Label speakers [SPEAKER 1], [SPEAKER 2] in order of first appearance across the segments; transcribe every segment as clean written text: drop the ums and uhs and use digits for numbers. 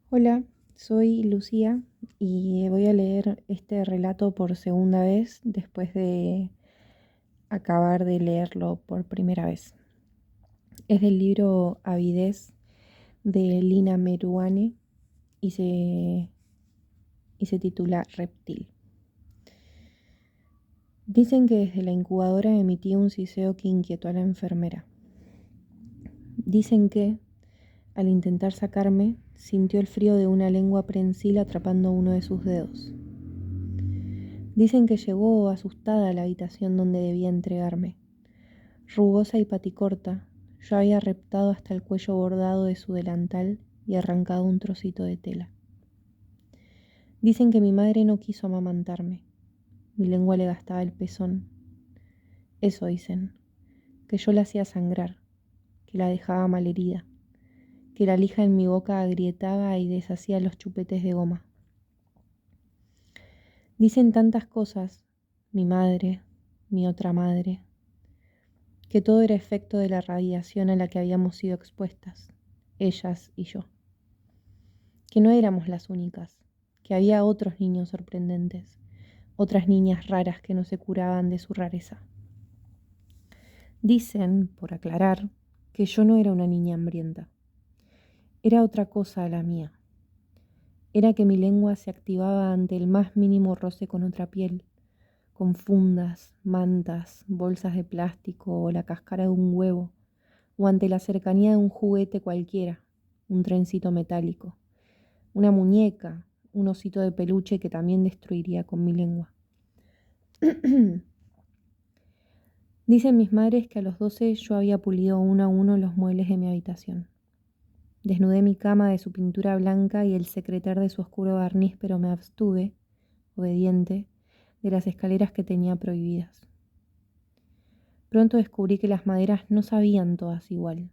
[SPEAKER 1] Hola, soy Lucía y voy a leer este relato por segunda vez después de acabar de leerlo por primera vez. Es del libro Avidez de Lina Meruane y se titula Reptil. Dicen que desde la incubadora emitía un siseo que inquietó a la enfermera. Dicen que, al intentar sacarme, sintió el frío de una lengua prensil atrapando uno de sus dedos. Dicen que llegó asustada a la habitación donde debía entregarme. Rugosa y paticorta, yo había reptado hasta el cuello bordado de su delantal y arrancado un trocito de tela. Dicen que mi madre no quiso amamantarme. Mi lengua le gastaba el pezón. Eso dicen, que yo la hacía sangrar, que la dejaba malherida, que la lija en mi boca agrietaba y deshacía los chupetes de goma. Dicen tantas cosas, mi madre, mi otra madre, que todo era efecto de la radiación a la que habíamos sido expuestas, ellas y yo. Que no éramos las únicas, que había otros niños sorprendentes, otras niñas raras que no se curaban de su rareza. Dicen, por aclarar, que yo no era una niña hambrienta. Era otra cosa a la mía. Era que mi lengua se activaba ante el más mínimo roce con otra piel, con fundas, mantas, bolsas de plástico o la cáscara de un huevo, o ante la cercanía de un juguete cualquiera, un trencito metálico, una muñeca, un osito de peluche que también destruiría con mi lengua. Dicen mis madres que a los 12 yo había pulido uno a uno los muebles de mi habitación. Desnudé mi cama de su pintura blanca y el secreter de su oscuro barniz, pero me abstuve, obediente, de las escaleras que tenía prohibidas. Pronto descubrí que las maderas no sabían todas igual.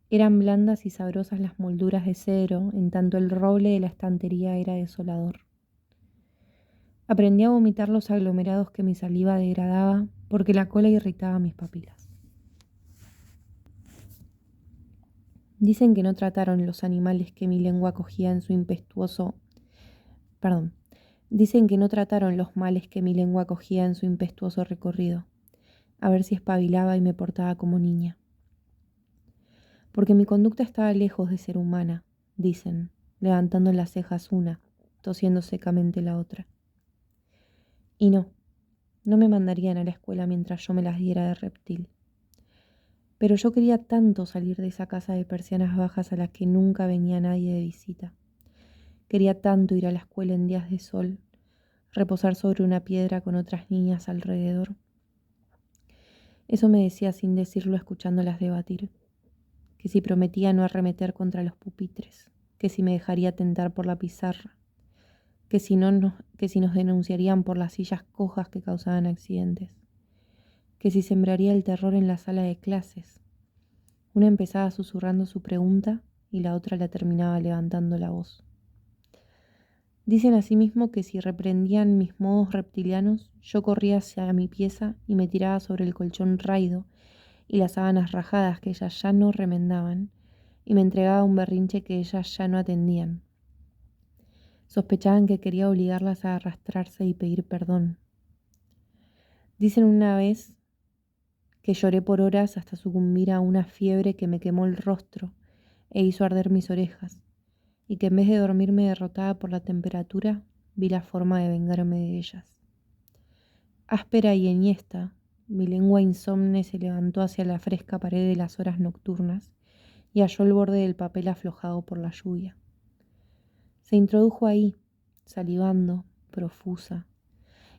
[SPEAKER 1] Eran blandas y sabrosas las molduras de cedro, en tanto el roble de la estantería era desolador. Aprendí a vomitar los aglomerados que mi saliva degradaba porque la cola irritaba mis papilas. Dicen que no trataron los animales que mi lengua cogía en su Dicen que no trataron los males que mi lengua cogía en su impetuoso recorrido, a ver si espabilaba y me portaba como niña. Porque mi conducta estaba lejos de ser humana, dicen, levantando las cejas una, tosiendo secamente la otra. Y no me mandarían a la escuela mientras yo me las diera de reptil. Pero yo quería tanto salir de esa casa de persianas bajas a la que nunca venía nadie de visita. Quería tanto ir a la escuela en días de sol, reposar sobre una piedra con otras niñas alrededor. Eso me decía sin decirlo, escuchándolas debatir. Que si prometía no arremeter contra los pupitres, que si me dejaría tentar por la pizarra, que si nos denunciarían por las sillas cojas que causaban accidentes, que si sembraría el terror en la sala de clases. Una empezaba susurrando su pregunta y la otra la terminaba levantando la voz. Dicen asimismo que si reprendían mis modos reptilianos, yo corría hacia mi pieza y me tiraba sobre el colchón raído y las sábanas rajadas que ellas ya no remendaban, y me entregaba un berrinche que ellas ya no atendían. Sospechaban que quería obligarlas a arrastrarse y pedir perdón. Dicen una vez que lloré por horas hasta sucumbir a una fiebre que me quemó el rostro e hizo arder mis orejas, y que en vez de dormirme derrotada por la temperatura, vi la forma de vengarme de ellas. Áspera y enhiesta, mi lengua insomne se levantó hacia la fresca pared de las horas nocturnas y halló el borde del papel aflojado por la lluvia. Se introdujo ahí, salivando, profusa,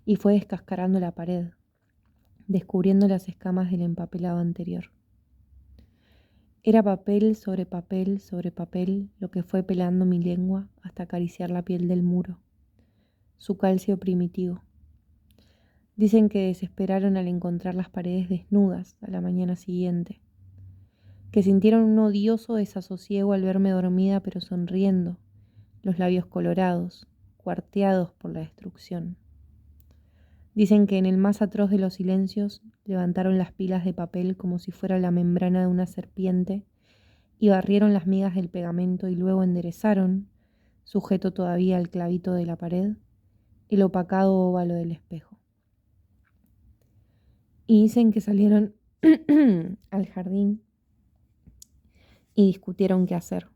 [SPEAKER 1] y fue descascarando la pared, descubriendo las escamas del empapelado anterior. Era papel sobre papel, lo que fue pelando mi lengua hasta acariciar la piel del muro, su calcio primitivo. Dicen que desesperaron al encontrar las paredes desnudas a la mañana siguiente, que sintieron un odioso desasosiego al verme dormida pero sonriendo, los labios colorados, cuarteados por la destrucción. Dicen que en el más atroz de los silencios levantaron las pilas de papel como si fuera la membrana de una serpiente y barrieron las migas del pegamento y luego enderezaron, sujeto todavía al clavito de la pared, el opacado óvalo del espejo. Y dicen que salieron al jardín y discutieron qué hacer.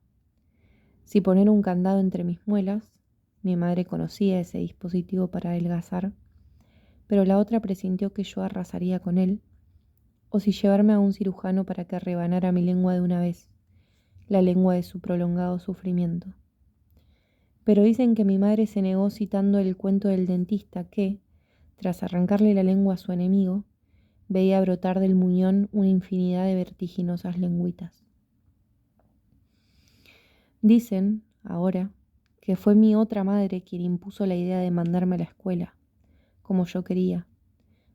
[SPEAKER 1] Si poner un candado entre mis muelas, mi madre conocía ese dispositivo para adelgazar, pero la otra presintió que yo arrasaría con él, o si llevarme a un cirujano para que rebanara mi lengua de una vez, la lengua de su prolongado sufrimiento. Pero dicen que mi madre se negó citando el cuento del dentista que, tras arrancarle la lengua a su enemigo, veía brotar del muñón una infinidad de vertiginosas lengüitas. Dicen, ahora, que fue mi otra madre quien impuso la idea de mandarme a la escuela, como yo quería,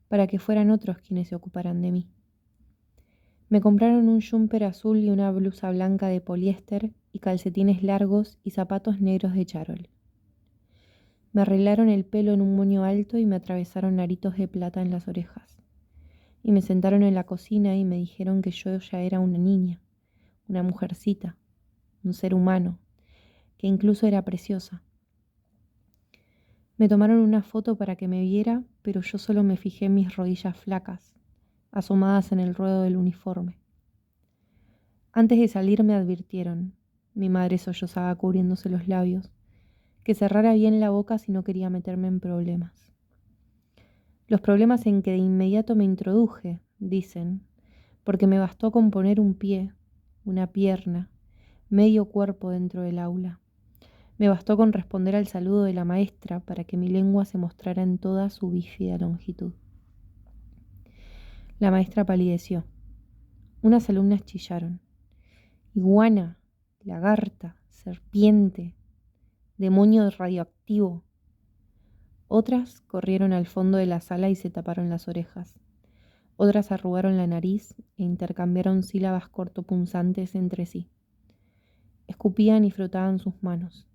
[SPEAKER 1] para que fueran otros quienes se ocuparan de mí. Me compraron un jumper azul y una blusa blanca de poliéster y calcetines largos y zapatos negros de charol. Me arreglaron el pelo en un moño alto y me atravesaron aritos de plata en las orejas. Y me sentaron en la cocina y me dijeron que yo ya era una niña, una mujercita, un ser humano, que incluso era preciosa. Me tomaron una foto para que me viera, pero yo solo me fijé en mis rodillas flacas, asomadas en el ruedo del uniforme. Antes de salir me advirtieron, mi madre sollozaba cubriéndose los labios, que cerrara bien la boca si no quería meterme en problemas. Los problemas en que de inmediato me introduje, dicen, porque me bastó con poner un pie, una pierna, medio cuerpo dentro del aula. Me bastó con responder al saludo de la maestra para que mi lengua se mostrara en toda su bífida longitud. La maestra palideció. Unas alumnas chillaron. Iguana, lagarta, serpiente, demonio radioactivo. Otras corrieron al fondo de la sala y se taparon las orejas. Otras arrugaron la nariz e intercambiaron sílabas cortopunzantes entre sí. Escupían y frotaban sus manos.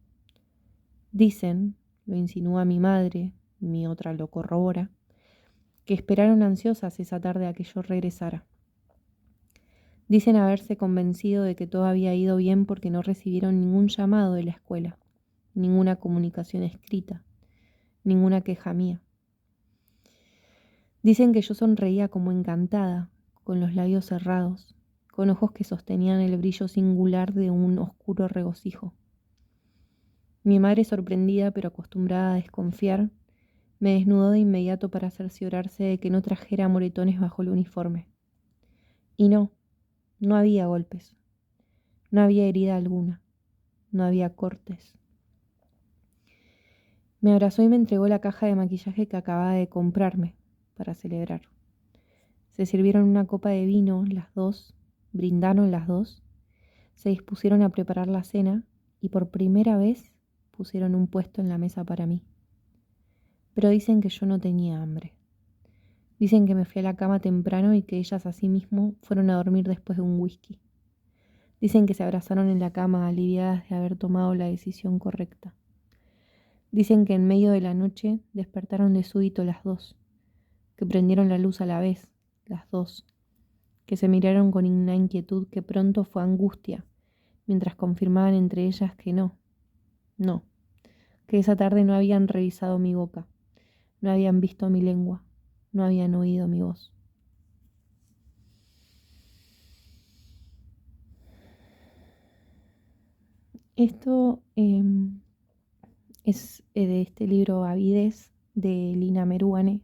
[SPEAKER 1] Dicen, lo insinúa mi madre, mi otra lo corrobora, que esperaron ansiosas esa tarde a que yo regresara. Dicen haberse convencido de que todo había ido bien porque no recibieron ningún llamado de la escuela, ninguna comunicación escrita, ninguna queja mía. Dicen que yo sonreía como encantada, con los labios cerrados, con ojos que sostenían el brillo singular de un oscuro regocijo. Mi madre, sorprendida pero acostumbrada a desconfiar, me desnudó de inmediato para cerciorarse de que no trajera moretones bajo el uniforme. Y no había golpes, no había herida alguna, no había cortes. Me abrazó y me entregó la caja de maquillaje que acababa de comprarme para celebrar. Se sirvieron una copa de vino las dos, brindaron las dos, se dispusieron a preparar la cena y por primera vez pusieron un puesto en la mesa para mí. Pero dicen que yo no tenía hambre. Dicen que me fui a la cama temprano y que ellas asimismo fueron a dormir después de un whisky. Dicen que se abrazaron en la cama aliviadas de haber tomado la decisión correcta. Dicen que en medio de la noche despertaron de súbito las dos, que prendieron la luz a la vez, las dos, que se miraron con una inquietud que pronto fue angustia, mientras confirmaban entre ellas que no, que esa tarde no habían revisado mi boca, no habían visto mi lengua, no habían oído mi voz. Esto es de este libro Avidez de Lina Meruane,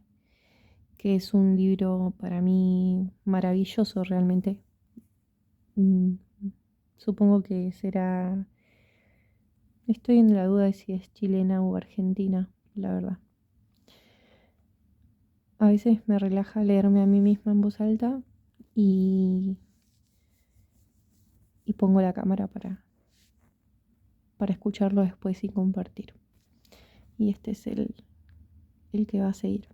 [SPEAKER 1] que es un libro para mí maravilloso realmente. Supongo que será... Estoy en la duda de si es chilena o argentina, la verdad. A veces me relaja leerme a mí misma en voz alta y pongo la cámara para escucharlo después y compartir. Y este es el que va a seguir.